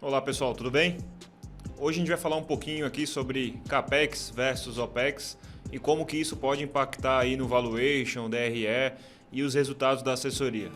Olá pessoal, tudo bem? Hoje a gente vai falar um pouquinho aqui sobre CAPEX versus OPEX e como que isso pode impactar aí no valuation, DRE e os resultados da assessoria.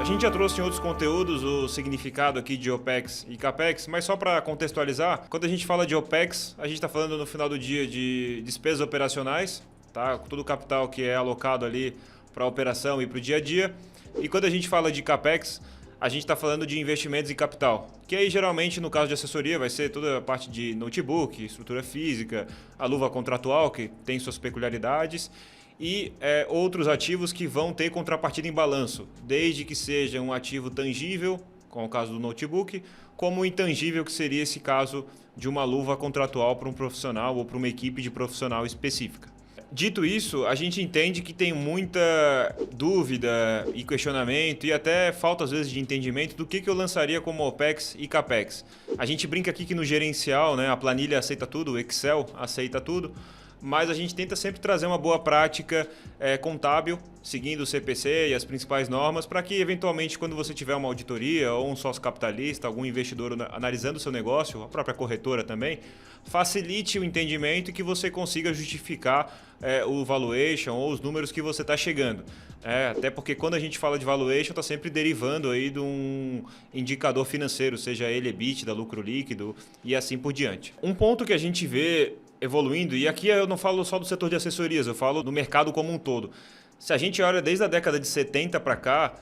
A gente já trouxe em outros conteúdos o significado aqui de OPEX e CAPEX, mas só para contextualizar, quando a gente fala de OPEX, a gente está falando no final do dia de despesas operacionais, tá? Todo o capital que é alocado ali para a operação e para o dia a dia. E quando a gente fala de CAPEX, a gente está falando de investimentos em capital, que aí geralmente no caso de assessoria vai ser toda a parte de notebook, estrutura física, a luva contratual, que tem suas peculiaridades, e outros ativos que vão ter contrapartida em balanço, desde que seja um ativo tangível, como o caso do notebook, como intangível, que seria esse caso de uma luva contratual para um profissional ou para uma equipe de profissional específica. Dito isso, a gente entende que tem muita dúvida e questionamento e até falta às vezes de entendimento do que eu lançaria como OPEX e CAPEX. A gente brinca aqui que no gerencial, né, a planilha aceita tudo, o Excel aceita tudo, mas a gente tenta sempre trazer uma boa prática contábil, seguindo o CPC e as principais normas, para que eventualmente quando você tiver uma auditoria ou um sócio capitalista, algum investidor analisando o seu negócio, a própria corretora também, facilite o entendimento e que você consiga justificar o valuation ou os números que você está chegando. Até porque quando a gente fala de valuation, está sempre derivando aí de um indicador financeiro, seja ele EBITDA, lucro líquido e assim por diante. Um ponto que a gente vê evoluindo, e aqui eu não falo só do setor de assessorias, eu falo do mercado como um todo. Se a gente olha desde a década de 70 para cá,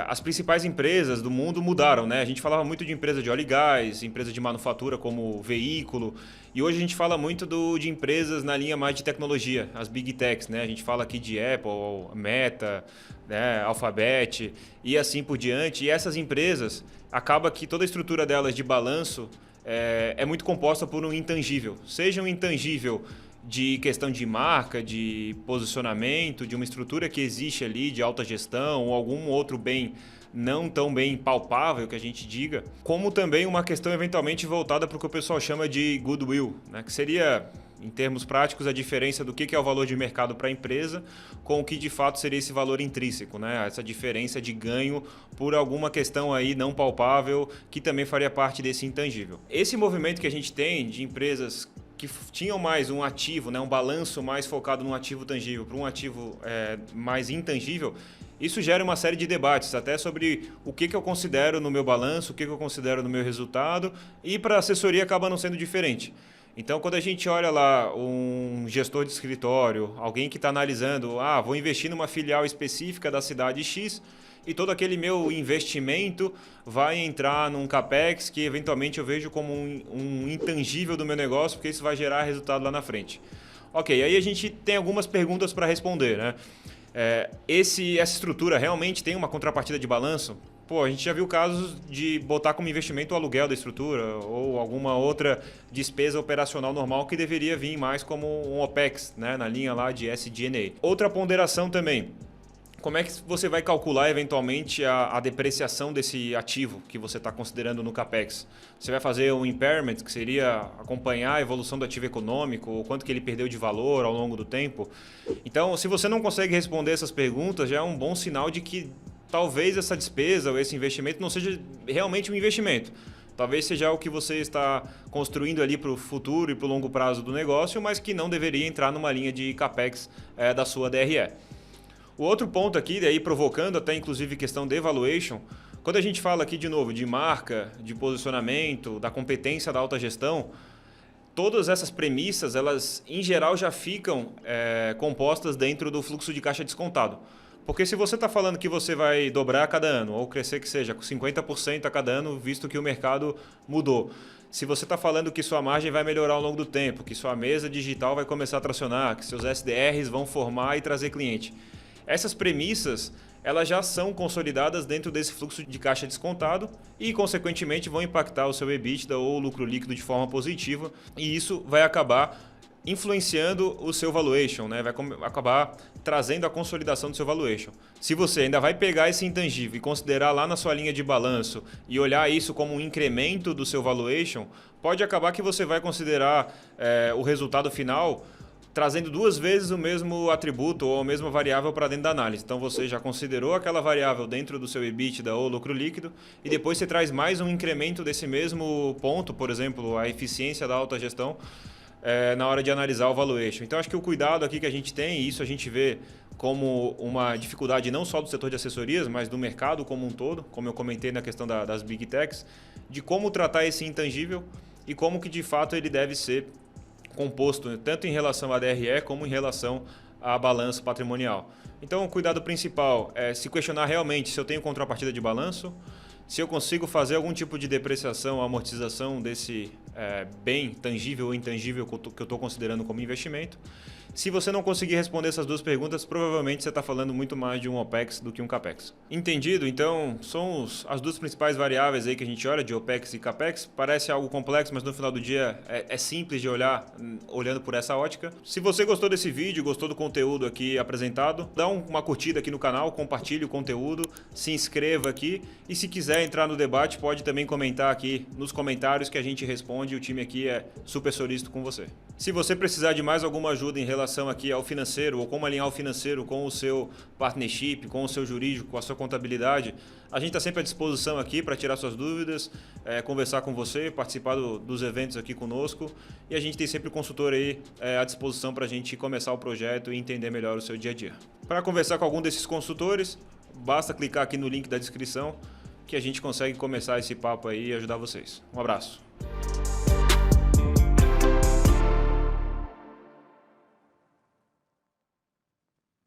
as principais empresas do mundo mudaram, né? A gente falava muito de empresa de óleo e gás, empresa de manufatura como veículo, e hoje a gente fala muito de empresas na linha mais de tecnologia, as Big Techs, né? A gente fala aqui de Apple, Meta, né? Alphabet e assim por diante. E essas empresas, acaba que toda a estrutura delas de balanço é muito composta por um intangível, seja um intangível de questão de marca, de posicionamento, de uma estrutura que existe ali, de alta gestão ou algum outro bem não tão bem palpável que a gente diga, como também uma questão eventualmente voltada para o que o pessoal chama de goodwill, né? Que seria, em termos práticos, a diferença do que é o valor de mercado para a empresa com o que de fato seria esse valor intrínseco, né? Essa diferença de ganho por alguma questão aí não palpável que também faria parte desse intangível. Esse movimento que a gente tem de empresas que tinham mais um ativo, né, um balanço mais focado num ativo tangível para um ativo mais intangível, isso gera uma série de debates, até sobre o que eu considero no meu balanço, o que eu considero no meu resultado, e para a assessoria acaba não sendo diferente. Então, quando a gente olha lá um gestor de escritório, alguém que está analisando, vou investir numa filial específica da cidade X, e todo aquele meu investimento vai entrar num CAPEX que eventualmente eu vejo como um intangível do meu negócio, porque isso vai gerar resultado lá na frente. Ok, aí a gente tem algumas perguntas para responder, né? Essa estrutura realmente tem uma contrapartida de balanço? Pô, a gente já viu casos de botar como investimento o aluguel da estrutura ou alguma outra despesa operacional normal que deveria vir mais como um OPEX, né? Na linha lá de SG&A. Outra ponderação também. Como é que você vai calcular eventualmente a depreciação desse ativo que você está considerando no CAPEX? Você vai fazer um impairment, que seria acompanhar a evolução do ativo econômico, o quanto que ele perdeu de valor ao longo do tempo? Então, se você não consegue responder essas perguntas, já é um bom sinal de que talvez essa despesa ou esse investimento não seja realmente um investimento. Talvez seja o que você está construindo ali para o futuro e para o longo prazo do negócio, mas que não deveria entrar numa linha de CAPEX da sua DRE. O outro ponto aqui, daí provocando até inclusive questão de valuation, quando a gente fala aqui de novo de marca, de posicionamento, da competência da alta gestão, todas essas premissas, elas em geral já ficam compostas dentro do fluxo de caixa descontado. Porque se você está falando que você vai dobrar a cada ano, ou crescer que seja com 50% a cada ano, visto que o mercado mudou. Se você está falando que sua margem vai melhorar ao longo do tempo, que sua mesa digital vai começar a tracionar, que seus SDRs vão formar e trazer cliente. Essas premissas, elas já são consolidadas dentro desse fluxo de caixa descontado e, consequentemente, vão impactar o seu EBITDA ou lucro líquido de forma positiva, e isso vai acabar influenciando o seu valuation, né? Vai acabar trazendo a consolidação do seu valuation. Se você ainda vai pegar esse intangível e considerar lá na sua linha de balanço e olhar isso como um incremento do seu valuation, pode acabar que você vai considerar o resultado final trazendo 2 vezes o mesmo atributo ou a mesma variável para dentro da análise. Então você já considerou aquela variável dentro do seu EBITDA ou lucro líquido e depois você traz mais um incremento desse mesmo ponto, por exemplo, a eficiência da alta gestão, na hora de analisar o valuation. Então acho que o cuidado aqui que a gente tem, e isso a gente vê como uma dificuldade não só do setor de assessorias, mas do mercado como um todo, como eu comentei na questão das Big Techs, de como tratar esse intangível e como que de fato ele deve ser composto, tanto em relação à DRE como em relação à balanço patrimonial. Então o cuidado principal é se questionar realmente se eu tenho contrapartida de balanço, se eu consigo fazer algum tipo de depreciação ou amortização desse bem tangível ou intangível que eu estou considerando como investimento. Se você não conseguir responder essas 2 perguntas, provavelmente você está falando muito mais de um OPEX do que um CAPEX. Entendido? Então, são as 2 principais variáveis aí que a gente olha, de OPEX e CAPEX. Parece algo complexo, mas no final do dia é simples de olhar, olhando por essa ótica. Se você gostou desse vídeo, gostou do conteúdo aqui apresentado, dá uma curtida aqui no canal, compartilhe o conteúdo, se inscreva aqui e se quiser entrar no debate, pode também comentar aqui nos comentários que a gente responde. O time aqui é super solícito com você. Se você precisar de mais alguma ajuda em relação aqui ao financeiro ou como alinhar o financeiro com o seu partnership, com o seu jurídico, com a sua contabilidade, a gente está sempre à disposição aqui para tirar suas dúvidas, conversar com você, participar dos eventos aqui conosco e a gente tem sempre consultor aí à disposição para a gente começar o projeto e entender melhor o seu dia a dia. Para conversar com algum desses consultores, basta clicar aqui no link da descrição que a gente consegue começar esse papo aí e ajudar vocês. Um abraço.